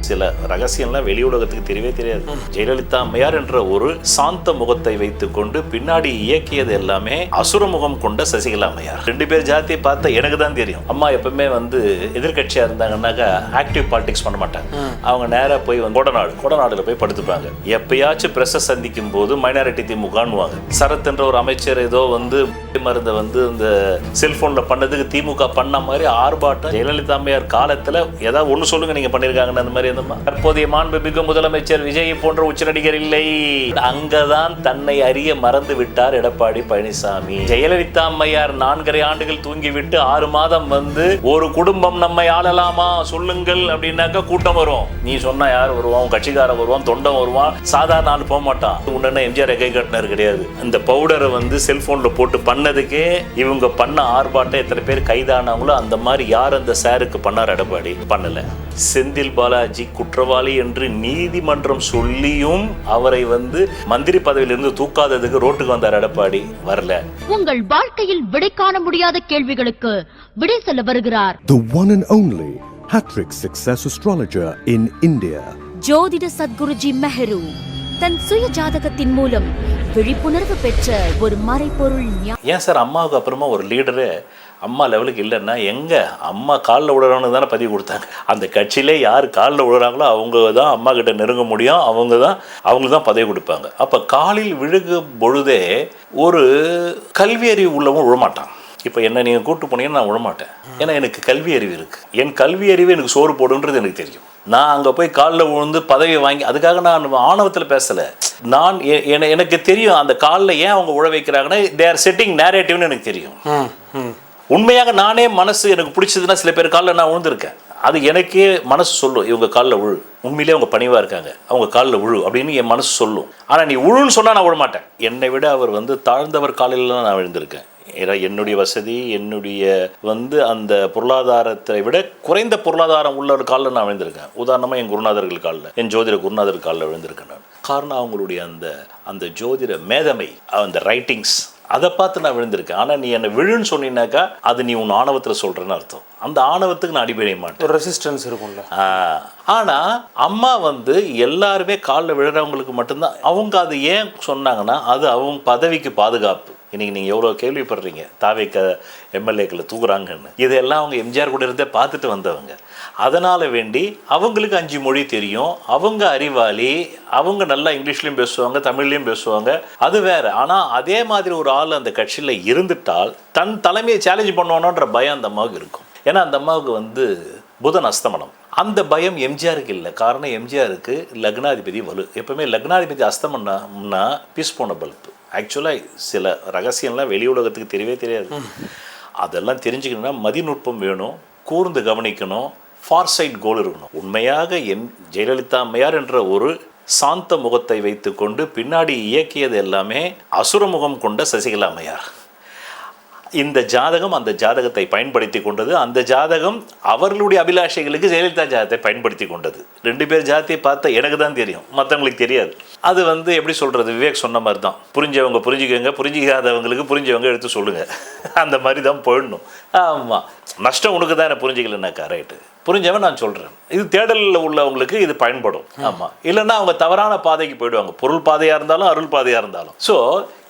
சில ரகசியம்லாம் வெளி உலகத்துக்கு தெரியவே தெரியாது. ஜெயலலிதா அம்மையார் என்ற ஒரு சாந்த முகத்தை வைத்துக்கொண்டு பின்னாடி இயக்கியது எல்லாமே அசுர முகம் கொண்ட சசிகலா அம்மையார். 2 பேர் ஜாத்தியை பார்த்தா எனக்கு தான் தெரியும். அம்மா எப்பவுமே எதிர்கட்சியா இருந்தாங்கன்னாக்கா ஆக்டிவ் பாலிடிக்ஸ் பண்ண மாட்டாங்க. அவங்க நேரா போய் கொடநாடுல போய் படுத்துப்பாங்க. எப்பயாச்சும் பிரஸ் சந்திக்கும் போது மைனாரிட்டி திமுகன்னுவாங்க. சரத் என்ற ஒரு அமைச்சர் ஏதோ மருந்தை இந்த செல்போன்ல பண்ணதுக்கு திமுக பண்ண மாதிரி ஆர்ப்பாட்டம். ஜெயலலிதா அம்மையார் காலத்துல ஏதாவது ஒண்ணு சொல்லுங்க நீங்க பண்ணிருக்காங்கன்னு அந்த மாதிரி. தற்போதைய மாண்புமிகு முதலமைச்சர் விஜய் போன்ற உச்ச நடிகர் இல்லை. அங்கதான் தன்னை அறிய மறந்து விட்டார் எடப்பாடி பழனிசாமி. ஜெயலலிதா அம்மையார் 4.5 ஆண்டுகள் தூங்கிவிட்டு 6 மாதம் ஒரு குடும்பம் நம்மை ஆளலாமா சொல்லுங்கள் அப்படின்னாக்கா கூட்டம் வரும். நீ சொன்னா யார் வருவான்? கட்சிக்காரன் வருவான், தொண்டம் வருவான், சாதாரண ஆள் போக மாட்டான். உடனே எம்ஜிஆர் கை கட்டினார் கிடையாது. இந்த பவுடரை செல்போன்ல போட்டு பண்ணதுக்கே இவங்க பண்ண ஆர்ப்பாட்டம் எத்தனை பேர் கைதானாங்களோ அந்த மாதிரி யார் அந்த சாருக்கு பண்ணார்? எடப்பாடி பண்ணல. செந்தில் பாலாஜி குற்றவாளி என்று நீதிமன்றம் சொல்லியும் அவரை மந்திரி பதவியிலிருந்து தூக்காததுக்கு ரோட்டுக்கு வந்தார் எடப்பாடி. வரல. உங்கள் வாழ்க்கையில் விடை காண முடியாத கேள்விகளுக்கு விடை சொல்ல வருகிறார் The one and only hat-trick success astrologer in India. ஜோதிட சத்குருஜி மெஹரு தன் சுய ஜாதகத்தின் மூலம் விழிப்புணர்வு பெற்ற ஒரு மறைபொருள். ஏன் சார் அம்மாவுக்கு அப்புறமா ஒரு லீடரு அம்மா லெவலுக்கு இல்லைன்னா எங்க அம்மா காலில் விழுறவனு தானே பதிவு கொடுத்தாங்க. அந்த கட்சியிலே யார் காலில் விழுறாங்களோ அவங்க தான் அம்மா கிட்ட நெருங்க முடியும். அவங்களுக்கு தான் பதவி கொடுப்பாங்க. அப்போ காலில் விழுகும் பொழுதே ஒரு கல்வி அறிவு உள்ளவன் விழமாட்டான். இப்போ என்ன நீங்கள் கூட்டு போனீங்கன்னா நான் விழமாட்டேன். ஏன்னா எனக்கு கல்வி அறிவு இருக்குது. என் கல்வி அறிவு எனக்கு சோறு போடுன்றது எனக்கு தெரியும். நான் அங்கே போய் காலில் விழுந்து பதவி வாங்கி அதுக்காக நான் ஆணவத்தில் பேசலை. நான் எனக்கு தெரியும் அந்த காலில் ஏன் அவங்க உழ வைக்கிறாங்கன்னா தே ஆர் செட்டிங் நேரேட்டிவ்னு எனக்கு தெரியும். உண்மையாக நானே மனசு எனக்கு பிடிச்சதுன்னா சில பேர் காலில் நான் விழுந்திருக்கேன். அது எனக்கே மனசு சொல்லும் இவங்க காலில் விழு, உண்மையிலே அவங்க பணிவாக இருக்காங்க, அவங்க காலில் விழு அப்படின்னு என் மனசு சொல்லும். ஆனால் நீ விழுன்னு சொன்னால் நான் விழமாட்டேன். என்னை விட அவர் தாழ்ந்தவர் காலில் நான் விழுந்திருக்கேன். ஏன்னா என்னுடைய வசதி என்னுடைய அந்த பொருளாதாரத்தை விட குறைந்த பொருளாதாரம் உள்ள ஒரு காலில் நான் விழுந்திருக்கேன். உதாரணமாக என் குருநாதர்கள் காலில், என் ஜோதிட குருநாதர் காலில் விழுந்திருக்கேன் நான். காரணம் அவங்களுடைய அந்த ஜோதிட மேதமை, அந்த ரைட்டிங்ஸ், அதை பார்த்து நான் விழுந்திருக்கேன். ஆனால் நீ என்னை விழுன்னு சொன்னீங்கன்னாக்கா அது நீ உன் ஆணவத்தில் சொல்கிறேன்னு அர்த்தம். அந்த ஆணவத்துக்கு நான் அடிபடைய மாட்டேன். ஒரு ரெசிஸ்டன்ஸ் இருக்கும்ல. ஆனால் அம்மா எல்லாருமே காலில் விழுறவங்களுக்கு மட்டும்தான். அவங்க அது ஏன் சொன்னாங்கன்னா அது அவங்க பதவிக்கு பாதுகாப்பு. இன்றைக்கி நீங்கள் எவ்வளோ கேள்விப்படுறீங்க தாவேக்க எம்எல்ஏக்களை தூக்குறாங்கன்னு. இதெல்லாம் அவங்க எம்ஜிஆர் கூட இருந்தே பார்த்துட்டு வந்தவங்க. அதனால் வேண்டி அவங்களுக்கு 5 மொழி தெரியும், அவங்க அறிவாளி, அவங்க நல்லா இங்கிலீஷ்லேயும் பேசுவாங்க, தமிழ்லேயும் பேசுவாங்க, அது வேறு. ஆனால் அதே மாதிரி ஒரு ஆள் அந்த கட்சியில் இருந்துட்டால் தன் தலைமையை சேலஞ்ச் பண்ணுவானோன்ற பயம் அந்த அம்மாவுக்கு இருக்கும். ஏன்னா அந்த அம்மாவுக்கு புதன் அஸ்தமனம். அந்த பயம் எம்ஜிஆருக்கு இல்லை. காரணம் எம்ஜிஆருக்கு லக்னாதிபதி வலு. எப்பவுமே லக்னாதிபதி அஸ்தமனம்னா பீஸ் போன பல்பு. ஆக்சுவலாக சில ரகசியம்லாம் வெளி உலகத்துக்கு தெரியவே தெரியாது. அதெல்லாம் தெரிஞ்சுக்கணுன்னா மதிநுட்பம் வேணும், கூர்ந்து கவனிக்கணும், ஃபார்சைட் கோல் இருக்கணும். உண்மையாக ஜெயலலிதா அம்மையார் என்ற ஒரு சாந்த முகத்தை வைத்துக்கொண்டு பின்னாடி இயக்கியது எல்லாமே அசுர முகம் கொண்ட சசிகலா அம்மையார். இந்த ஜாதகம் அந்த ஜாதகத்தை பயன்படுத்தி கொண்டது. அந்த ஜாதகம் அவர்களுடைய அபிலாஷைகளுக்கு ஜெயலலிதா ஜாதகத்தை பயன்படுத்தி கொண்டது. 2 பேர் ஜாதகத்தை பார்த்தா எனக்கு தான் தெரியும், மற்றவங்களுக்கு தெரியாது. அது எப்படி சொல்கிறது, விவேக் சொன்ன மாதிரி தான். புரிஞ்சவங்க புரிஞ்சுக்கோங்க, புரிஞ்சிக்காதவங்களுக்கு புரிஞ்சவங்க எடுத்து சொல்லுங்கள். அந்த மாதிரி தான் போயிடணும். ஆமாம், நஷ்டம் உனக்கு தான் என்ன புரிஞ்சிக்கலனாக்கா ரைட்டு, புரிஞ்சவன் நான் சொல்கிறேன். இது தேடலில் உள்ளவங்களுக்கு இது பயன்படும். ஆமாம், இல்லைன்னா அவங்க தவறான பாதைக்கு போயிடுவாங்க, பொருள் பாதையாக இருந்தாலும் அருள் பாதையாக இருந்தாலும். ஸோ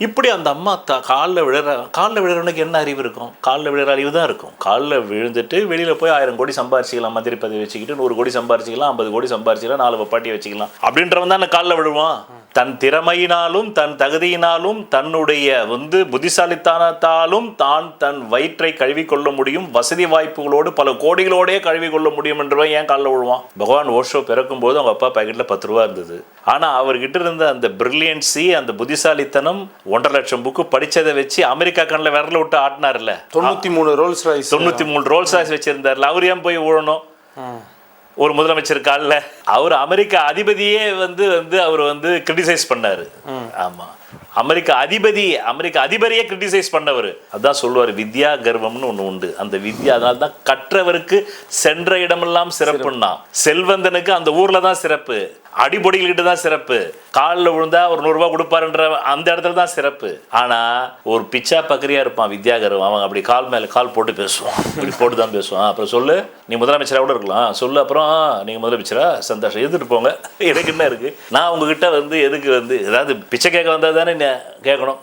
இப்படி அந்த அம்மா காலில் விழுறவனுக்கு என்ன அறிவு இருக்கும்? காலில் விழுற அறிவு தான் இருக்கும். காலில் விழுந்துட்டு வெளியில் போய் 1000 கோடி சம்பாரிச்சிக்கலாம், மந்திரி பதவி வச்சுக்கிட்டு 100 கோடி சம்பாரிச்சிக்கலாம், 50 கோடி சம்பாரிச்சிக்கலாம், 4 வப்பாட்டியை வச்சுக்கலாம் அப்படின்றவன் தான் காலில் விழுவான். தன் திறமையினாலும் தன் தகுதியினாலும் தன்னுடைய புத்திசாலித்தனத்தாலும் தன் வயிற்றை கழுவிக்கொள்ள முடியும், வசதி வாய்ப்புகளோடு பல கோடிகளோடே கழுவிக்கொள்ள முடியும் என்றவன் ஏன் காலில் விழுவான்? பகவான் ஓஷோ பிறக்கும் போது அவங்க அப்பா பாக்கெட்டில் 10 ரூபா இருந்தது. ஆனால் அவர்கிட்ட இருந்த அந்த பிரில்லியன்சி, அந்த புத்திசாலித்தனம், 1.5 லட்சம் புக்கு படித்ததை வச்சு அமெரிக்கா கண்ணில் விரல விட்டு ஆட்டினார்ல. 93 ரோல்ஸ் ராய்ஸ் வச்சிருந்தார்ல. அவர் ஏன் போய் விழணும் ஒரு முதலமைச்சர் காலில்? அவர் அமெரிக்கா அதிபதியே அவர் கிரிட்டிசைஸ் பண்ணாரு. ஆமாம், அமெரிக்க அதிபரையே கிரிட்டிசைஸ் பண்ணவர். அதான் சொல்லுவார், வித்யா கர்வம்னு ஒன்று உண்டு. அந்த வித்யா, அதனால தான் கற்றவருக்கு சென்ற இடமெல்லாம் சிறப்புன்னா, செல்வந்தனுக்கு அந்த ஊர்ல தான் சிறப்பு, அடிபொடிகிட்ட தான் சிறப்பு, காலில் விழுந்தா ஒரு 100 ரூபா கொடுப்பாருன்ற அந்த இடத்துல தான் சிறப்பு. ஆனா ஒரு பிச்சா பக்கரியா இருப்பான் வித்யாகரம், அவன் அப்படி கால் மேல கால் போட்டு பேசுவான், இப்படி போட்டு தான் பேசுவான். அப்புறம் சொல்லு, நீ முதலமைச்சராக கூட இருக்கலாம், சொல்லு, அப்புறம் நீங்க முதலமைச்சரா, சந்தோஷம், எடுத்துட்டு போங்க, எனக்கு என்ன இருக்கு, நான் உங்ககிட்ட வந்து எதுக்கு வந்து ஏதாவது பிச்சை கேட்க வந்தா தானே கேட்கணும்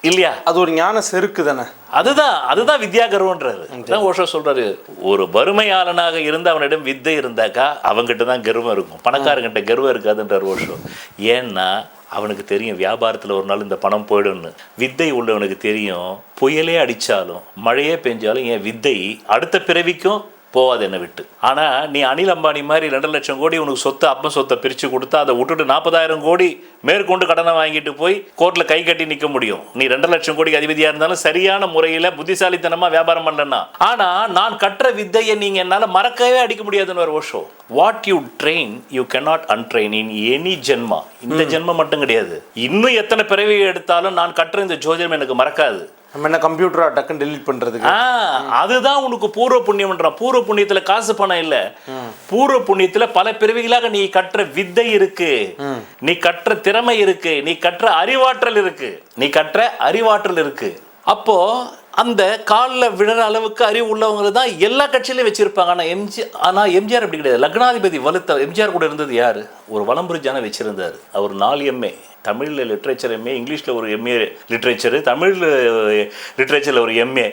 இல்லையா? அது ஒரு ஞான செருக்கு தானே. அதுதான் வித்யாகர்வன்றாரு. அதான் ஓஷோ சொல்றாரு, ஒரு வறுமையாளனாக இருந்து அவனிடம் வித்தை இருந்தாக்கா அவங்ககிட்ட தான் கர்வம் இருக்கும், பணக்காரங்கிட்ட கர்வம் இருக்காதுன்றார் ஓஷோ. ஏன்னா அவனுக்கு தெரியும் வியாபாரத்தில் ஒரு நாள் இந்த பணம் போயிடும்னு. வித்தை உள்ளவனுக்கு தெரியும், புயலே அடித்தாலும் மழையே பெஞ்சாலும் என் வித்தை அடுத்த பிறவிக்கும் போவாது என்னை விட்டு. ஆனால் நீ அனில் அம்பானி மாதிரி 2 லட்சம் கோடி உனக்கு சொத்தை, அப்பன் சொத்தை பிரித்து கொடுத்தா அதை விட்டுட்டு 40,000 கோடி மேற்கொண்டு கடனை வாங்கிட்டு போய் கோர்ட்டில் கை கட்டி நிற்க முடியும். நீ 2 லட்சம் கோடிக்கு அதிபதியாக இருந்தாலும் சரியான முறையில் புத்திசாலித்தனமாக வியாபாரம் பண்ணலன்னா. ஆனால் நான் கற்ற வித்தையை நீங்கள் என்னால் மறக்கவே அடிக்க முடியாதுன்னு ஒரு Osho. What you train you cannot untrain in any janma. இந்த ஜென்மம் மட்டும் கிடையாது, இன்னும் எத்தனை பிறவி எடுத்தாலும் நான் கற்ற இந்த ஜோதிடம் எனக்கு மறக்காது. நம்ம என்ன கம்ப்யூட்டரா டக்குன்னு டெலீட் பண்றதுக்கு? அதுதான் உனக்கு பூர்வ புண்ணியம்ன்றான். பூர்வ புண்ணியத்துல காசு பணம் இல்ல, பூர்வ புண்ணியத்துல பல பிறவிகளாக நீ கற்ற வித்தை இருக்கு, நீ கற்ற திறமை இருக்கு, நீ கற்ற அறிவாற்றல் இருக்கு. அப்போ அந்த காலில் விழற அளவுக்கு அறிவு உள்ளவங்க தான் எல்லா கட்சியிலையும் வச்சிருப்பாங்க. ஆனால் எம்ஜிஆர் அப்படி கிடையாது. லக்னாதிபதி வலுத்த எம்ஜிஆர் கூட இருந்தது யாரு? ஒரு வலம்புரி ஜான வச்சிருந்தார். அவர் 4 MA, தமிழில் லிட்ரேச்சர் MA, இங்கிலீஷில் ஒரு MA லிட்ரேச்சரு, தமிழ் லிட்ரேச்சரில் ஒரு MA,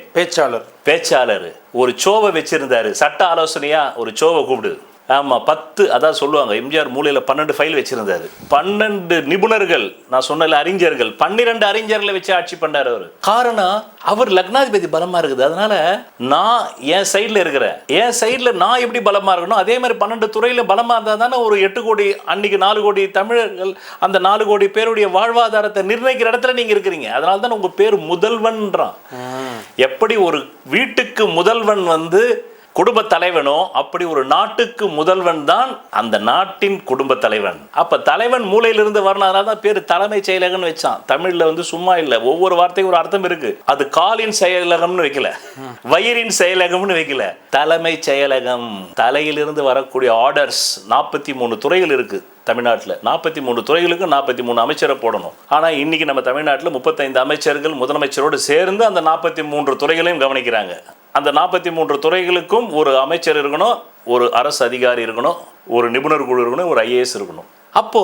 பேச்சாளர். ஒரு சோவை வச்சிருந்தாரு, சட்ட ஆலோசனையா ஒரு சோவை கூப்பிடு. ஆமாம், 10, அதான் சொல்லுவாங்க, எம்ஜிஆர் மூலையில் 12 ஃபைல் வச்சிருந்தாரு. 12 நிபுணர்கள், நான் சொன்ன அறிஞர்கள், 12 அறிஞர்களை வச்சு ஆட்சி பண்ணார் அவர். காரணம், அவர் லக்னாதிபதி பலமா இருக்குது. அதனால நான் என் சைடில் இருக்கிறேன், என் சைடில் நான் எப்படி பலமா இருக்கணும், அதே மாதிரி 12 துறையில் பலமா இருந்தால் தானே ஒரு 8 கோடி, அன்னைக்கு 4 கோடி தமிழர்கள், அந்த 4 கோடி பேருடைய வாழ்வாதாரத்தை நிர்ணயிக்கிற இடத்துல நீங்க இருக்கிறீங்க. அதனால தான் உங்க பேர் முதல்வன்றான். எப்படி ஒரு வீட்டுக்கு முதல்வன் வந்து குடும்ப தலைவனோ, அப்படி ஒரு நாட்டுக்கு முதல்வன் தான் அந்த நாட்டின் குடும்ப தலைவன். அப்ப தலைவன் மூலையிலிருந்து வரணும். அதனால தான் பேரு தலைமை செயலகம்னு வச்சான். தமிழ்ல வந்து சும்மா இல்லை, ஒவ்வொரு வார்த்தைக்கும் ஒரு அர்த்தம் இருக்கு. அது காலின் செயலகம்னு வைக்கல, வயிறின் செயலகம்னு வைக்கல, தலைமை செயலகம். தலையிலிருந்து வரக்கூடிய ஆர்டர்ஸ். 43 துறைகள் இருக்கு தமிழ்நாட்டில். 43 துறைகளுக்கு 43 அமைச்சரை போடணும். ஆனால் இன்னைக்கு நம்ம தமிழ்நாட்டில் 35 அமைச்சர்கள் முதலமைச்சரோடு சேர்ந்து அந்த 43 துறைகளையும் கவனிக்கிறாங்க. அந்த 43 துறைகளுக்கும் ஒரு அமைச்சர் இருக்கணும், ஒரு அரசு அதிகாரி இருக்கணும், ஒரு நிபுணர் குழு இருக்கணும், ஒரு IAS இருக்கணும். அப்போ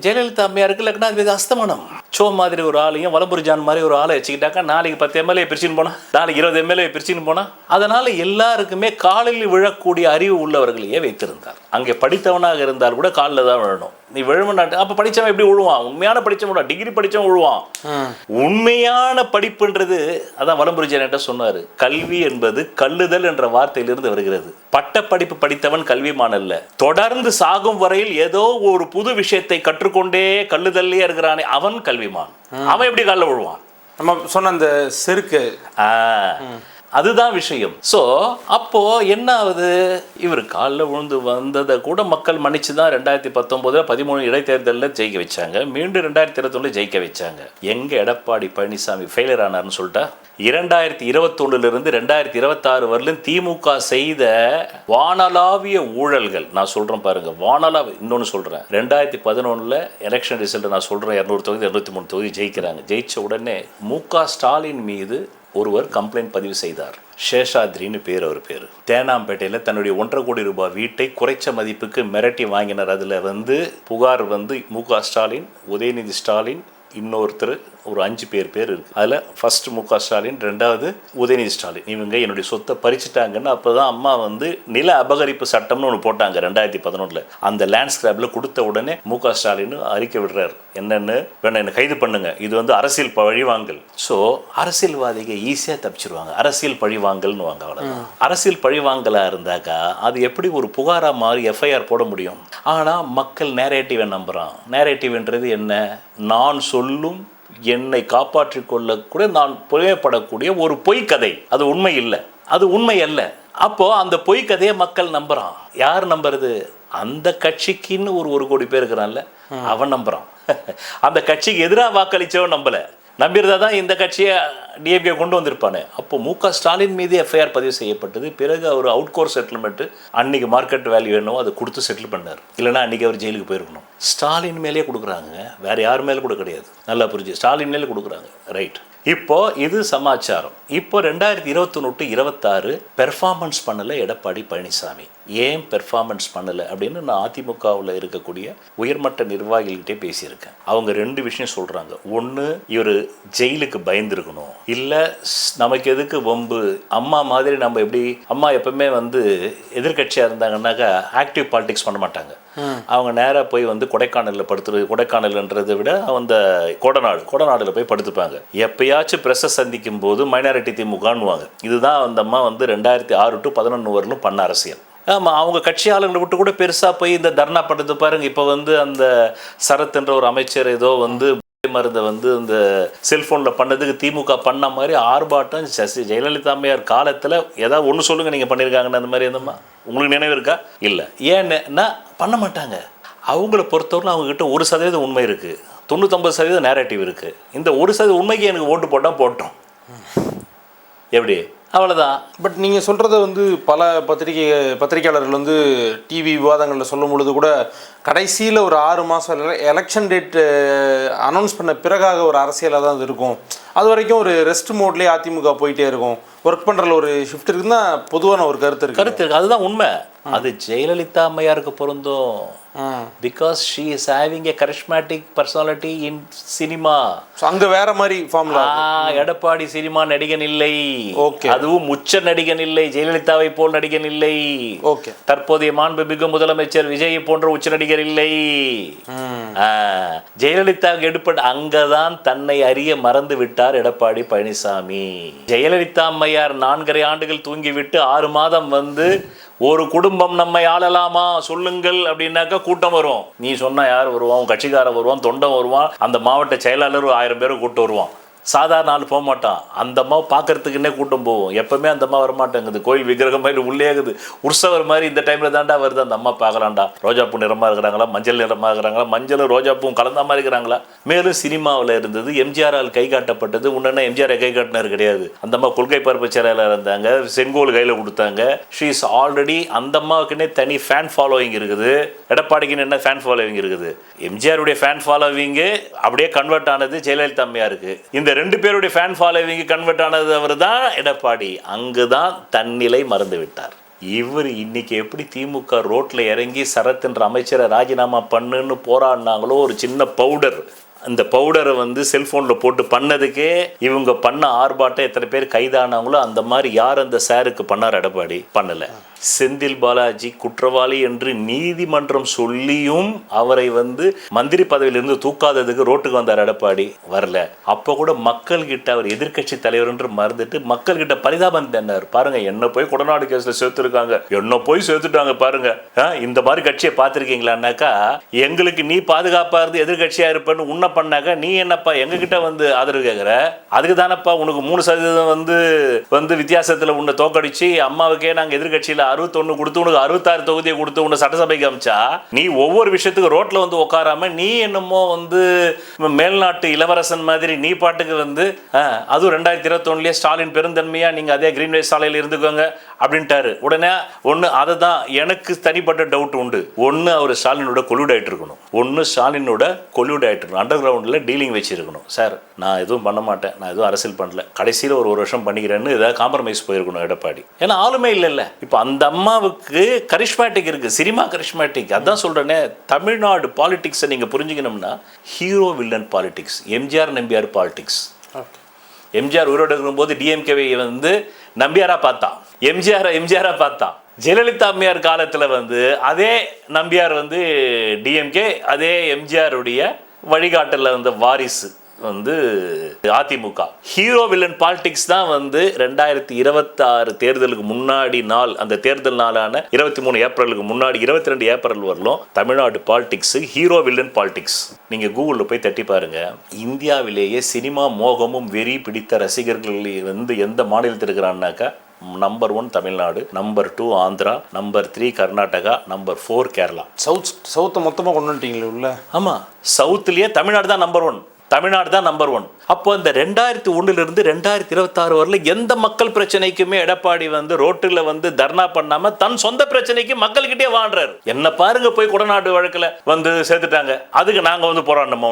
ஜெயலலிதா அம்மையாருக்கு லக்னாதிபதி அஸ்தமனம். சோ மாதிரி ஒரு ஆளையும் வலம்புரி ஜான் மாதிரி ஒரு ஆளை வச்சுக்கிட்டாக்கா நாளைக்கு 10 MLA பிரிச்சுன்னு போனா, நாளைக்கு 20 MLA பிரிச்சுன்னு போனா. அதனால எல்லாருக்குமே காலில் விழக்கூடிய அறிவு உள்ளவர்களையே வைத்திருந்தார். அங்கே படித்தவனாக இருந்தால் கூட காலில் தான் விழணும். நீ விழுமனாட்டு அப்ப படிச்சவன் எப்படி விழுவான்? உண்மையான படிச்சவன், டிகிரி படிச்சவன் விழுவான். உண்மையான படிப்புன்றது அதான் வலம்புரி ஜான் சொன்னாரு, கல்வி என்பது கல்லுதல் என்ற வார்த்தையிலிருந்து வருகிறது. பட்ட படிப்பு படித்தவன் கல்விமான் அல்ல, தொடர்ந்து சாகும் வரையில் ஏதோ ஒரு புது விஷயத்தை கற்றுக்கொண்டே கல்லுதல்லே இருக்கிறானே அவன் கல்விமான். அவன் எப்படி காலில் விழுவான்? நம்ம சொன்ன அந்த செருக்கு, அதுதான் விஷயம். ஸோ அப்போ என்ன ஆகுது, இவர் காலில் விழுந்து வந்ததை கூட மக்கள் மன்னிச்சு தான் 2019 13 இடைத்தேர்தலில் ஜெயிக்க வச்சாங்க. மீண்டும் 2021 ஜெயிக்க வச்சாங்க. எங்க எடப்பாடி பழனிசாமி ஃபெயிலியர் ஆனார்னு சொல்லிட்டா, 2021 2026 வரலும் திமுக செய்த வானளாவிய ஊழல்கள் நான் சொல்றேன் பாருங்க. வானளாவி இன்னொன்று சொல்றேன், 2011 எலெக்ஷன் ரிசல்ட் நான் சொல்றேன், 200 தொகுதி 203 தொகுதி ஜெயிக்கிறாங்க. ஜெயிச்ச உடனே MK ஸ்டாலின் மீது ஒருவர் கம்ப்ளைண்ட் பதிவு செய்தார். சேஷாத்ரின்னு பேர், அவர் பேர். தேனாம்பேட்டையில் தன்னுடைய 1.5 கோடி ரூபாய் வீட்டை குறைச்ச மதிப்புக்கு மிரட்டி வாங்கினார். அதில் வந்து புகார் வந்து MK ஸ்டாலின், உதயநிதி ஸ்டாலின், இன்னொருத்தர், ஒரு 5 பேர் இருக்கு. அதில் ஃபர்ஸ்ட் MK ஸ்டாலின், 2வது உதயநிதி ஸ்டாலின். இவங்க என்னுடைய சொத்தை பறிச்சுட்டாங்கன்னு அப்போதான் அம்மா வந்து நில அபகரிப்பு சட்டம்னு ஒன்று போட்டாங்க 2011. அந்த லேண்ட் ஸ்கிராப்ல கொடுத்த உடனே MK ஸ்டாலின் அறிக்கை விடுறாரு, என்னன்னு வேணா என்ன கைது பண்ணுங்க, இது வந்து அரசியல் பழிவாங்கல். ஸோ அரசியல்வாதிகள் ஈஸியாக தப்பிச்சிருவாங்க, அரசியல் பழிவாங்கல்னு வாங்க. அவ்வளோதான். அரசியல் பழிவாங்கலாக இருந்தாக்கா அது எப்படி ஒரு புகாரா மாறி FIR போட முடியும்? ஆனால் மக்கள் நேரேட்டிவை நம்புறான். நேரேட்டிவ்ன்றது என்ன? நான் சொல்லும் என்னை காப்பாற்றிக் கொள்ளக்கூட நான் புரியப்படக்கூடிய ஒரு பொய் கதை. அது உண்மை இல்லை, அது உண்மை அல்ல. அப்போ அந்த பொய் கதையை மக்கள் நம்புறான். யார் நம்புறது? அந்த கட்சிக்குன்னு ஒரு கோடி பேர் இருக்கிறான்ல, அவன் நம்புறான். அந்த கட்சிக்கு எதிராக வாக்களிச்சவன் நம்பல, நம்பியிருந்தா தான் இந்த கட்சியை டிஎம்கே கொண்டு வந்திருப்பானே. அப்போ மு.க. ஸ்டாலின் மீது எஃப்ஐஆர் பதிவு செய்யப்பட்டது. பிறகு அவர் அவுட் கோர் செட்டில்மெண்ட்டு அன்றைக்கி மார்க்கெட் வேல்யூ வேணுமோ அதை கொடுத்து செட்டில் பண்ணார். இல்லைனா அன்றைக்கி அவர் ஜெயிலுக்கு போயிருக்கணும். ஸ்டாலின் மேலே கொடுக்குறாங்க, வேறு யார் மேலே கூட கிடையாது. நல்லா புரிஞ்சு, ஸ்டாலின் மேலே கொடுக்குறாங்க. ரைட். இப்போ இது சமாச்சாரம். இப்போ 2021-26 பெர்ஃபார்மன்ஸ் பண்ணலை எடப்பாடி பழனிசாமி. ஏன் பெர்ஃபார்மன்ஸ் பண்ணலை அப்படின்னு நான் அதிமுகவில் இருக்கக்கூடிய உயர்மட்ட நிர்வாகிகள்கிட்டே பேசியிருக்கேன். அவங்க 2 விஷயம் சொல்கிறாங்க. ஒன்று, இவர் ஜெயிலுக்கு பயந்துருக்கணும், இல்லை நமக்கு எதுக்கு வம்பு. அம்மா மாதிரி நம்ம எப்படி, அம்மா எப்பவுமே வந்து எதிர்கட்சியாக இருந்தாங்கன்னாக்கா ஆக்டிவ் பாலிடிக்ஸ் பண்ண மாட்டாங்க. அவங்க நேராக போய் வந்து கொடைக்கானலில் கொடைக்கானல்ன்றதை விட அந்த கொடநாடுல போய் படுத்துப்பாங்க. எப்பயாச்சும் ப்ரெஸ்ஸை சந்திக்கும் போது மைனாரிட்டி திமுகன்னுவாங்க. இதுதான் அந்த அம்மா வந்து 2006-11 வரலும் பண்ண அரசியல். ஆமாம், அவங்க கட்சி ஆளுங்களை விட்டு கூட பெருசாக போய் இந்த தர்ணா பண்ணுறது பாருங்கள். இப்போ வந்து அந்த சரத் என்ற ஒரு அமைச்சர் ஏதோ வந்து மருந்தை வந்து இந்த செல்ஃபோனில் பண்ணதுக்கு திமுக பண்ண மாதிரி ஆர்ப்பாட்டம் ஜெயலலிதா அம்மையார் காலத்தில் ஏதாவது ஒன்று சொல்லுங்கள் நீங்கள் பண்ணியிருக்காங்கன்னு அந்த மாதிரி எந்தம்மா உங்களுக்கு நினைவு இருக்கா? இல்லை. ஏன்னா பண்ண மாட்டாங்க. அவங்கள பொறுத்தவரை அவங்கக்கிட்ட 1% உண்மை இருக்குது, 99% நேரேட்டிவ் இருக்குது. இந்த 1% உண்மைக்கு எனக்கு ஓட்டு போட்டால் போட்டோம், எப்படி, அவ்வளோதான். பட் நீங்கள் சொல்கிறத வந்து பல பத்திரிகையாளர்கள் வந்து டிவி விவாதங்களில் சொல்லும் பொழுது கூட கடைசியில் ஒரு 6 மாதம் எலெக்ஷன் டேட் அனௌன்ஸ் பண்ண பிறகாக ஒரு அரசியலாக தான் அது இருக்கும். அது வரைக்கும் ஒரு ரெஸ்ட் மோட்லேயே அதிமுக போயிட்டே இருக்கும், ஒர்க் பண்ணுறதுல ஒரு ஷிஃப்ட் இருக்குன்னு தான் பொதுவான ஒரு கருத்து இருக்குது. அதுதான் உண்மை. அது ஜெயலலிதா அம்மையாருக்கு பொருந்தும். Because she is having a charismatic personality in cinema. அங்கே வேற மாதிரி ஃபார்முலா. எடப்பாடி சினிமா நடிகன் இல்லை. ஓகே. அதுவும் உச்ச நடிகன் இல்லை, ஜெயலலிதாவை போல் நடிகன் இல்லை. ஓகே. தற்போதைய மாண்புமிகு முதலமைச்சர் விஜய் போன்ற உச்ச நடிகர் இல்லை. ஜெயலலிதாவுக்கு எடுப்பட்ட அங்கதான் தன்னை அறிய மறந்து விட்டார் எடப்பாடி பழனிசாமி. ஜெயலலிதா அம்மையார் 4.5 ஆண்டுகள் தூங்கிவிட்டு 6 மாதம் வந்து ஒரு குடும்பம் நம்மை ஆளலாமா சொல்லுங்கள் அப்படின்னாக்கா கூட்டம் வரும். நீ சொன்னா யார் வருவான்? கட்சிக்காரன் வருவான், தொண்டன் வருவான், அந்த மாவட்ட செயலாளர் 1000 பேரை கூட்டு வருவான். சாதாரண ஆள் போக மாட்டான். அந்த அம்மா பார்க்கறதுக்குன்னே கூட்டம் போவோம். எப்பவுமே அந்த அம்மா வரமாட்டேங்குது. கோயில் விக்கிரகம் மாதிரி உள்ளே இருக்குது. உற்சவர் மாதிரி இந்த டைமில் தாண்டா வருது. அந்த அம்மா பார்க்கலாம்டா. ரோஜாப்பூ நிறமாக இருக்கிறாங்களா, மஞ்சள் நிறமாக இருக்கிறாங்களா, மஞ்சளும் ரோஜாப்பூவும் கலந்த மாதிரி இருக்கிறாங்களா. மேலும் சினிமாவில் இருந்தது எம்ஜிஆரால் கை காட்டப்பட்டது. உடனே எம்ஜிஆரை கை காட்டினார் கிடையாது. அந்த அம்மா கொள்கை பரப்பு செயலாளர் இருந்தாங்க, செங்கோல் கையில் கொடுத்தாங்க. ஷீ இஸ் ஆல்ரெடி, அந்த அம்மாவுக்குன்னே தனி ஃபேன் ஃபாலோவிங் இருக்குது. எடப்பாடிக்குன்னு என்ன ஃபேன் ஃபாலோவிங் இருக்குது? எம்ஜிஆருடைய ஃபேன் ஃபாலோவிங்கு அப்படியே கன்வெர்ட் ஆனது ஜெயலலிதா அம்மையாருக்கு. இந்த 2 பேருடைய ஃபேன் ஃபாலோவிங் கன்வெர்ட் ஆனது அவர் தான் எடப்பாடி. அங்குதான் தன்னிலை மறந்து விட்டார். இவர் இன்னைக்கு எப்படி திமுக ரோட்டில் இறங்கி சரத் என்ற அமைச்சரை ராஜினாமா பண்ணுன்னு போராடினாங்களோ, ஒரு சின்ன பவுடர், அந்த பவுடரை வந்து செல்ஃபோனில் போட்டு பண்ணதுக்கே இவங்க பண்ண ஆர்ப்பாட்டம் எத்தனை பேர் கைதானாங்களோ அந்த மாதிரி யார் அந்த சாருக்கு பண்ணார்? எடப்பாடி பண்ணலை. செந்தில் பாலாஜி குற்றவாளி என்று நீதிமன்றம் சொல்லியும் அவரை வந்து மந்திரி பதவியிலிருந்து தூக்காததுக்கு ரோட்டுக்கு வந்தார் எடப்பாடி, வரல. அப்போ கூட மக்கள்கிட்ட அவர் எதிர்கட்சி தலைவர் என்று மறந்துட்டு மக்கள்கிட்ட பரிதாபம் தந்தார். பாருங்க, என்ன போய் கொடநாடு கேஸ்ல சேர்த்துருக்காங்க, என்ன போய் சேர்த்துட்டாங்க பாருங்க. இந்த மாதிரி கட்சியை பார்த்துருக்கீங்களான்னாக்கா, எங்களுக்கு நீ பாதுகாப்பா இருந்து எதிர்கட்சியா இருப்பேன்னு உன்ன பண்ணாக்கா நீ என்னப்பா எங்ககிட்ட வந்து ஆதரவு கேட்குற? அதுக்கு தானப்பா உனக்கு 3% வந்து வித்தியாசத்தில் உன்னை தோக்கடிச்சு அம்மாவுக்கே நாங்கள் எதிர்கட்சியில் 61 கொடுத்து உனக்கு 66 தொகுதியை கொடுத்து உன்னை சட்டசபைக்கு அமிச்சா, நீ ஒவ்வொரு விஷயத்துக்கு ரோட்ல வந்து உட்காராம நீ என்னமோ வந்து மேல்நாட்டு இளவரசன் மாதிரி நீ பாட்டுக்கு வந்து அதுவும் 2021 ஸ்டாலின் பெருந்தன்மையா நீங்க அதே கிரீன்வே சாலையில் இருந்துக்கோங்க அப்படின்ட்டாரு. உடனே ஒன்று அதை தான் எனக்கு தனிப்பட்ட டவுட் உண்டு. ஒன்று அவர் ஸ்டாலினோட கொல்யூட் ஆகிட்டு இருக்கணும், ஒன்று ஸ்டாலினோட கொல்யூட் ஆகிட்டு இருக்கணும், அண்டர் கிரவுண்டில் டீலிங் வச்சிருக்கணும். சார் நான் எதுவும் பண்ண மாட்டேன், நான் எதுவும் அரசியல் பண்ணல, கடைசியில் ஒரு வருஷம் பண்ணிக்கிறேன்னு ஏதாவது காம்ப்ரமைஸ் போயிருக்கணும் எடப்பாடி. ஏன்னா ஆளுமே இல்லைல்ல. இப்போ அந்த அம்மாவுக்கு கரிஷ்மேட்டிக் இருக்கு, சினிமா கரிஷ்மேட்டிக். அதான் சொல்றேனே, தமிழ்நாடு பாலிடிக்ஸை நீங்க புரிஞ்சுக்கணும்னா hero villain politics, MGR Nambiar politics. MGR உயிரோடு இருக்கும்போது டிஎம்கேவை வந்து நம்பியாரா பார்த்தான், எம்ஜிஆரா பார்த்தான். ஜெயலலிதா அம்மையார் காலத்தில் வந்து அதே நம்பியார் வந்து டிஎம்கே, அதே எம்ஜிஆருடைய வழிகாட்டல வந்த வாரிசு வந்து அதிமுக. ஹீரோ வில்லன் பாலிடிக்ஸ் தான் வந்து 2026 தேர்தலுக்கு முன்னாடி நாள், அந்த தேர்தல் நாளான 23 ஏப்ரலுக்கு முன்னாடி 22 ஏப்ரல் வரலும் Tamil Nadu politics hero villain politics. நீங்க கூகுளில் போய் தட்டி பாருங்க. இந்தியாவிலேயே சினிமா மோகமும் வெறி பிடித்த ரசிகர்கள் வந்து எந்த மாநிலத்தில் இருக்கிறான்னாக்கா, number 1 Tamil Nadu, number 2 Andhra, number 3 Karnataka, number 4 Kerala. சவுத்தை மொத்தமாக கொண்டு வந்துட்டீங்களே உள்ள. ஆமாம், சவுத்துலேயே தமிழ்நாடு தான் நம்பர் 1. தமிழ்நாடு தான் நம்பர் 1. அப்போ இந்த 2001 2026 வரல எந்த மக்கள் பிரச்சனைக்குமே எடப்பாடி வந்து ரோட்டில் வந்து தர்ணா பண்ணாம தன் சொந்த பிரச்சனைக்கு மக்கள்கிட்டே வாழ்றாரு. என்ன பாருங்க, போய் கொடநாடு வழக்கில் வந்து சேர்த்துட்டாங்க, அதுக்கு நாங்க வந்து போராடணும்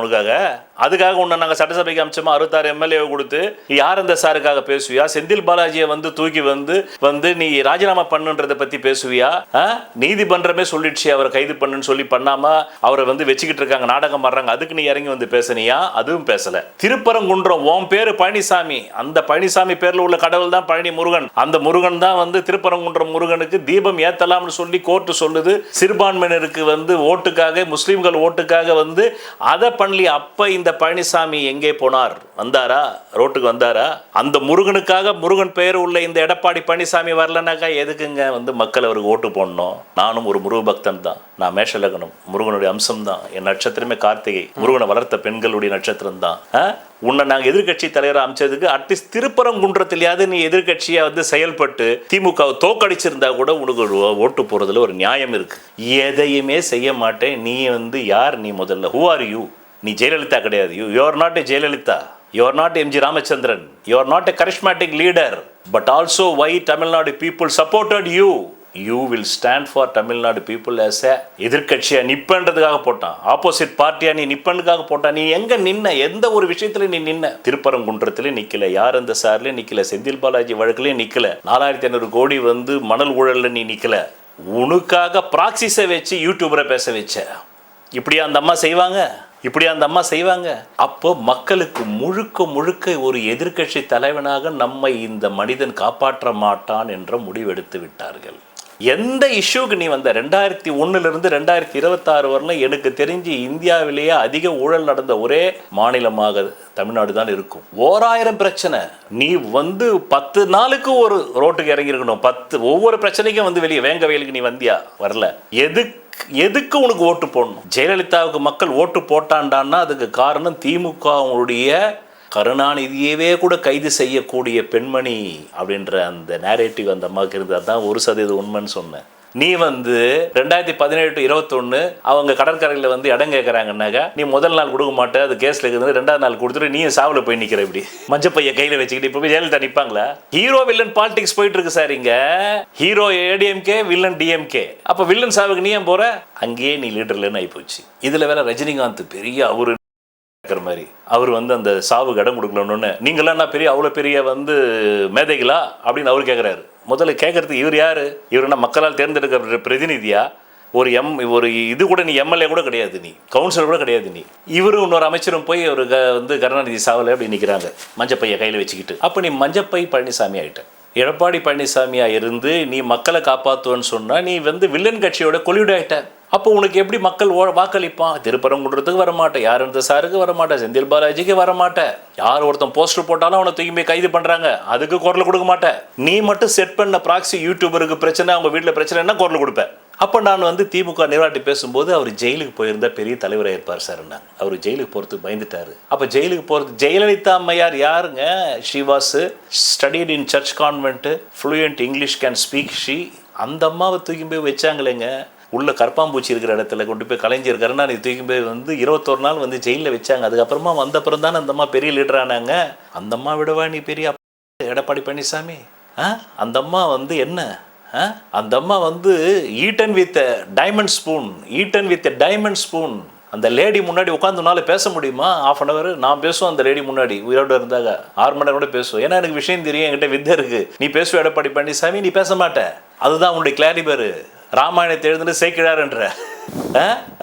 அதுக்காக உன்னை நாங்கள் சட்டசபைக்கு அமிச்சோமா 66 MLA கொடுத்து யார் அந்த சாருக்காக பேசுவியா? செந்தில் பாலாஜியை வந்து தூக்கி வந்து நீ ராஜினாமா பண்ணுன்றதை பத்தி பேசுவியா? நீதிமன்றமே சொல்லிடுச்சு அவரை கைது பண்ணுன்னு சொல்லி பண்ணாம அவரை வந்து வச்சுக்கிட்டு இருக்காங்க, நாடகம் ஆடுறாங்க, அதுக்கு நீ இறங்கி வந்து பேசுனியா? அதுவும் பேசல. திருப்பரங்குன்றம் உன் பேரு பழனிசாமி, அந்த பழனிசாமி பேர்ல உள்ள கடவுள் தான் பழனி முருகன், அந்த முருகன் தான் வந்து திருப்பரங்குன்றம் முருகனுக்கு தீபம் ஏத்தலாம்னு சொல்லி கோர்ட்டு சொல்லுது. சிறுபான்மையினருக்கு வந்து ஓட்டுக்காக, முஸ்லிம்கள் ஓட்டுக்காக வந்து அதை பண்ணி அப்ப இந்த பழனிசாமி எங்கே போனார்? வந்தாரா? ரோட்டுக்கு வந்தாரா? அந்த முருகனுக்காக, முருகன் பெயர் உள்ள இந்த எடப்பாடி பழனிசாமி வரலனாக்கா எதுக்குங்க வந்து மக்கள் அவருக்கு ஓட்டு போடணும்? நானும் ஒரு முருக பக்தன் தான், நான் மேஷ லக்னம், முருகனுடைய அம்சம் தான், என் நட்சத்திரமே கார்த்திகை, முருகனை வளர்த்த பெண்களுடைய நட்சத்திரம் தான். உன்னை நாங்கள் எதிர்கட்சி தலைவராக அமைச்சதுக்கு அட்லீஸ்ட் திருப்பரங்குன்றத்திலேயாவது நீ எதிர்கட்சியா வந்து செயல்பட்டு திமுகவை தோக்கடிச்சிருந்தா கூட உனக்கு ஓட்டு போறதுல ஒரு நியாயம் இருக்கு. எதையுமே செய்ய மாட்டேன். நீ வந்து யார்? நீ முதல்ல ஹூ ஆர் யூ? நீ ஜெயலலிதா கிடையாது. You are not a Jayalalithaa, you are not MG Ramachandran, you are not a charismatic leader, but also why Tamil Nadu people supported you. You will stand for Tamil Nadu people as a எதிர்கட்சியா நிப்பன்றதுக்காக போட்டான், ஆப்போசிட் பார்ட்டியா நீ நிப்பன்றதுக்காக போட்டான். நீ எங்க நின்ன? எந்த ஒரு விஷயத்துல நீ நின்ன? திருப்பரங்குன்றத்திலே நிக்கல, யார் அந்த சார்லயும் நிக்கல, செந்தில் பாலாஜி வழக்குலயும் நிக்கல, 4500 கோடி வந்து மணல் ஊழல்ல நீ நிக்கல. உனக்காக ப்ராக்சிஸை வச்சு யூடியூபரை பேச வச்ச. இப்படியா அந்த அம்மா செய்வாங்க? இப்படி அந்த அம்மா செய்வாங்க? அப்போ மக்களுக்கு முழுக்க ஒரு எதிர்க்கட்சி தலைவனாக நம்மை இந்த மனிதன் காப்பாற்ற மாட்டான் என்ற முடிவெடுத்து விட்டார்கள். எந்த இஷ்யூக்கு நீ வந்த 2001 2026 வரலாம் எனக்கு தெரிஞ்சு இந்தியாவிலேயே அதிக ஊழல் நடந்த ஒரே மாநிலமாக தமிழ்நாடு தான் இருக்கும். 1000 பிரச்சனை. நீ வந்து 10 நாளுக்கு ஒரு ரோட்டுக்கு இறங்கியிருக்கணும். ஒவ்வொரு பிரச்சனைக்கும் வந்து வெளியே வேங்க வயலுக்கு நீ வந்தியா? வரல. எதுக்கு உனக்கு ஓட்டு போடணும்? ஜெயலலிதாவுக்கு மக்கள் ஓட்டு போட்டாண்டான்னா அதுக்கு காரணம் திமுகவுடைய கருணாநிதியவே கூட கைது செய்யக்கூடிய பெண்மணி அப்படின்ற அந்த நேரேட்டிவ் அந்த அம்மாவுக்கு இருந்தது. அதுதான் 1% உண்மைன்னு சொன்னேன். நீ வந்து 2017 to 2021 அவங்க கடற்கரையில் வந்து இடம் கேட்குறாங்கன்னாக்கா நீ முதல் நாள் கொடுக்க மாட்டேன், அது கேஸில் இருக்குது, 2வது நாள் கொடுத்துட்டு நீயும் சாவில் போய் நிற்கிற. இப்படி மஞ்சப்பைய கையில் வச்சுக்கிட்டு இப்போ போய் ஜெயலலிதா நிற்பாங்களா? ஹீரோ வில்லன் பாலிடிக்ஸ் போயிட்டு இருக்கு சார். இங்க ஹீரோ ஏடிஎம்கே, வில்லன் டிஎம்கே. அப்போ வில்லன் சாவுக்கு நீ ஏன் போற? அங்கேயே நீ லீடர் இல்லைன்னு ஆகிப்போச்சு. இதில் வேற ரஜினிகாந்த் பெரிய அவரு மாதிரி அவர் வந்து அந்த சாவுக்கு இடம் கொடுக்கலன்னு நீங்களாம் நான் பெரிய அவ்வளோ பெரிய வந்து மேதைகளா அப்படின்னு அவர் கேட்குறாரு. முதல்ல கேட்கறதுக்கு இவர் யாரு? இவர் என்ன மக்களால் தேர்ந்தெடுக்கிற பிரதிநிதியா? ஒரு இது கூட நீ எம்எல்ஏ கூட கிடையாது, நீ கவுன்சிலர் கூட கிடையாது. நீ இவரும் இன்னொரு அமைச்சரும் போய் ஒரு வந்து கருணாநிதி சாவலை அப்படி நிற்கிறாங்க மஞ்சப்பையை கையில் வச்சுக்கிட்டு. அப்போ நீ மஞ்சப்பை பழனிசாமி ஆகிட்ட. எடப்பாடி பழனிசாமியா இருந்து நீ மக்களை காப்பாற்றுவேன்னு சொன்னா நீ வந்து வில்லன் கட்சியோட கொலியுட் ஆகிட்ட. அப்போ உனக்கு எப்படி மக்கள் வாக்களிப்பான்? திருப்பரங்குன்றத்துக்கு வரமாட்டேன், யார் இந்த சாருக்கு வரமாட்டேன், செந்தில் பாலாஜிக்கு வரமாட்டேன், யார் ஒருத்தன் போஸ்டர் போட்டாலும் அவனை தூக்கி போய் கைது பண்றாங்க, அதுக்கு குரல் கொடுக்க மாட்டேன். நீ மட்டும் செட் பண்ண ப்ராக்சி யூடியூபருக்கு பிரச்சனை, அவங்க வீட்டில் பிரச்சனைன்னா குரல் கொடுப்பேன். அப்போ நான் வந்து திமுக நிர்வாகி பேசும்போது அவர் ஜெயிலுக்கு போயிருந்தா பெரிய தலைவராக இருப்பார் சார். அவர் ஜெயிலுக்கு போகிறதுக்கு பயந்துட்டாரு. அப்போ ஜெயிலுக்கு போகிறது ஜெயலலிதா அம்மையார் யாருங்க? She was studied in church convent, fluent English, can speak she. அந்த அம்மாவை தூக்கி போய் வச்சாங்களேங்க உள்ள கற்பாம்பூச்சி இருக்கிற இடத்துல கொண்டு போய் கலைஞர் கருணாநிதி தூக்கி போய் வந்து 21 நாள் வந்து ஜெயிலில் வச்சாங்க. அதுக்கப்புறமா வந்தப்புறம் தானே அந்த அம்மா பெரிய லீடர் ஆனாங்க. அந்த அம்மா விடவா நீ பெரிய எடப்பாடி பழனிசாமி? அந்த அம்மா வந்து என்ன? அந்த அம்மா வந்து ஈட்டன் வித் டைமண்ட் ஸ்பூன். அந்த லேடி முன்னாடி உட்காந்துனால பேச முடியுமா? 1/2 hour நான் பேசுவேன் அந்த லேடி முன்னாடி, உயிரோடு இருந்தாங்க 6 மணி நேரம் கூட பேசுவேன். ஏன்னா எனக்கு விஷயம் தெரியும், என்கிட்ட வித்தை இருக்கு. நீ பேசுவ எடப்பாடி பழனிசாமி, நீ பேச மாட்ட. அதுதான் உன்னுடைய கிளாரிபர். ராமாயணத்தை எழுதுனது சேக்கிழார்ன்ற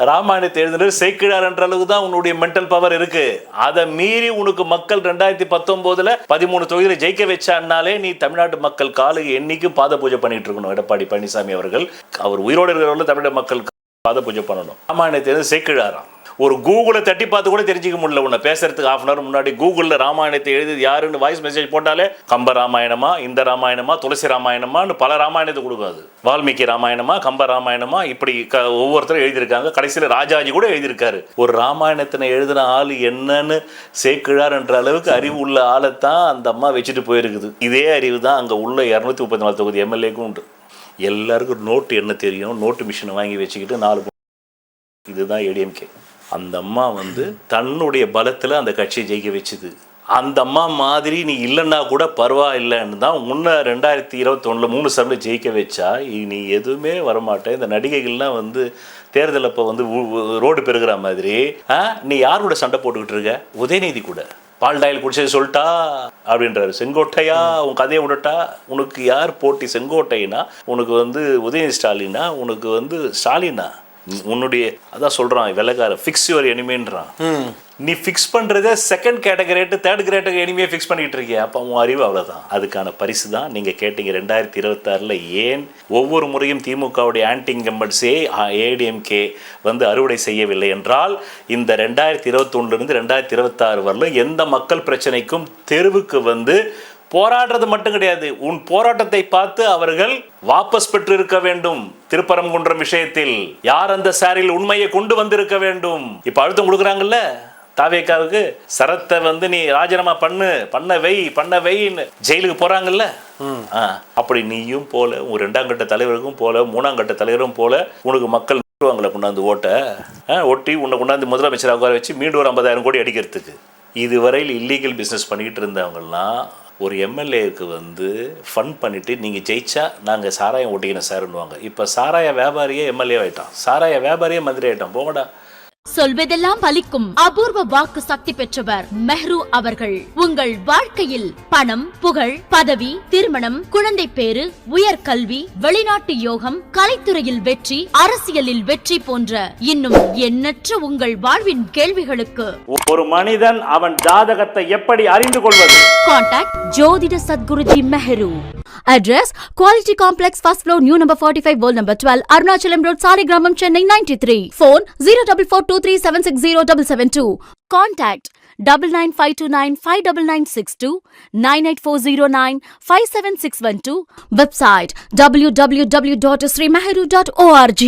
ராமாயணத்தை எழுதுனது சேக்கிழார்ன்ற அளவுக்கு தான் உன்னுடைய மென்டல் பவர் இருக்கு. அதை மீறி உனக்கு மக்கள் 2019 13 தொகுதியில ஜெயிக்க வச்சான்னாலே நீ தமிழ்நாட்டு மக்கள் காலுக்கு என்னைக்கும் பாத பூஜை பண்ணிட்டு இருக்கணும். எடப்பாடி பழனிசாமி அவர்கள் அவர் உயிரோடு இருக்கிறவர்கள் தமிழக மக்கள் பாத பூஜை பண்ணணும். ராமாயணத்தை எழுது சேக்கிழாராம். ஒரு கூகுளை தட்டி பார்த்து கூட தெரிஞ்சிக்க முடியல. உன்னை பேசுறதுக்கு 1/2 hour முன்னாடி கூகுளில் ராமாயணத்தை எழுதி யாருன்னு வாய்ஸ் மெசேஜ் போட்டாலே கம்ப ராமாயணமா, இந்த ராமாயணமா, துளசி ராமாயணமான்னு பல ராமாயணத்தை கொடுக்காது. வால்மீகி ராமாயணமா, கம்ப ராமாயணமா, இப்படி ஒவ்வொருத்தரும் எழுதியிருக்காங்க. கடைசியில் ராஜாஜி கூட எழுதியிருக்காரு. ஒரு ராமாயணத்தினை எழுதின ஆள் என்னன்னு சேக்கிழார் என்ற அளவுக்கு அறிவு உள்ள ஆளைத்தான் அந்த அம்மா வச்சுட்டு போயிருக்குது. இதே அறிவு தான் அங்கே உள்ள 234 தொகுதி எம்எல்ஏக்கும் உண்டு. எல்லாருக்கும் நோட்டு என்ன தெரியும்? நோட்டு மிஷினை வாங்கி வச்சுக்கிட்டு 4 இதுதான் ஏடிஎம்கே. அந்த அம்மா வந்து தன்னுடைய பலத்தில் அந்த கட்சியை ஜெயிக்க வச்சுது. அந்த அம்மா மாதிரி நீ இல்லைன்னா கூட பரவாயில்லைன்னு தான் முன்ன 2021 3 சபையில் ஜெயிக்க வச்சா. நீ எதுவுமே வரமாட்டேன். இந்த நடிகைகள்லாம் வந்து தேர்தல் அப்போ வந்து ரோடு பெருகிற மாதிரி நீ யார் கூட சண்டை போட்டுக்கிட்டு இருக்க? உதயநிதி கூட பால் டாயில் குடிச்சது சொல்லிட்டா அப்படின்றாரு. செங்கோட்டையா உன் கதையை விடட்டா? உனக்கு யார் போட்டி? செங்கோட்டைனா உனக்கு வந்து உதயநிதி ஸ்டாலினா, உனக்கு வந்து ஸ்டாலினா? உன்னுடைய அதான் சொல்கிறான் வெள்ளக்கார ஃபிக்ஸ் யுவர் எனிமின்றான். நீ ஃபிக்ஸ் பண்ணுறதே செகண்ட் கேட்டகரேட்டு தேர்ட் கேட்டகரி எனிமையை ஃபிக்ஸ் பண்ணிகிட்டு இருக்கியா? அப்போ உன் அறிவு அவ்வளோதான். அதுக்கான பரிசு தான் நீங்கள் கேட்டீங்க 2026 ஏன் ஒவ்வொரு முறையும் திமுகவுடைய ஆன்டி இன்கம்பன்ஸே ஏடிஎம்கே வந்து அறுவடை செய்யவில்லை என்றால், இந்த 2021 2026 வரலும் எந்த மக்கள் பிரச்சனைக்கும் தெருவுக்கு வந்து போராடுறது மட்டும் கிடையாது, உன் போராட்டத்தை பார்த்து அவர்கள் வாபஸ் பெற்று இருக்க வேண்டும். திருப்பரங்குன்றம் விஷயத்தில் யார் அந்த சாரில் உண்மையை கொண்டு வந்திருக்க வேண்டும். இப்ப அழுத்தம் கொடுக்குறாங்கல்ல தாவேக்காவுக்கு, சரத்தை வந்து நீ ராஜினாமா பண்ண வைன்னு ஜெயிலுக்கு போறாங்கல்ல. அப்படி நீயும் போல, உன் 2ஆம் கட்ட தலைவருக்கும் போல, 3ஆம் கட்ட தலைவரும் போல உனக்கு மக்கள் கொண்டாந்து ஒட்டி உன்னை கொண்டாந்து முதலமைச்சராக உட்கார வச்சு மீண்டும் ஒரு 50,000 கோடி அடிக்கிறதுக்கு. இதுவரையில் இல்லீகல் பிஸ்னஸ் பண்ணிக்கிட்டு இருந்தவங்கலாம் ஒரு எம்எல்ஏவுக்கு வந்து ஃபண்ட் பண்ணிவிட்டு நீங்கள் ஜெயிச்சா நாங்கள் சாராயம் ஓட்டிக்கணும் சார்ன்னுவாங்க. இப்போ சாராய வியாபாரியே எம்எல்ஏ ஆகிட்டான், சாராய வியாபாரியே மந்திரி ஆகிட்டான். போகடா. சொல்வதெல்லாம் பலிக்கும் அபூர்வ வாக்கு சக்தி பெற்றவர் மெஹ்ரு அவர்கள். உங்கள் வாழ்க்கையில் பணம், புகழ், பதவி, திருமணம், குழந்தை பேரு, உயர்கல்வி, வெளிநாட்டு யோகம், கலைத்துறையில் வெற்றி, அரசியலில் வெற்றி போன்ற இன்னும் எண்ணற்ற உங்கள் வாழ்வின் கேள்விகளுக்கு ஒரு மனிதன் அவன் ஜாதகத்தை எப்படி அறிந்து கொள்வது? கான்டாக்ட் ஜோதிட Sadguruji Mehru. Address Quality Complex, first floor, new number 45, wall number 12, Arunachalam Road, Saligramam, Chennai 93. Phone 0442376072. Contact 9952959962, 98409 57612. Website www.srimehru.org.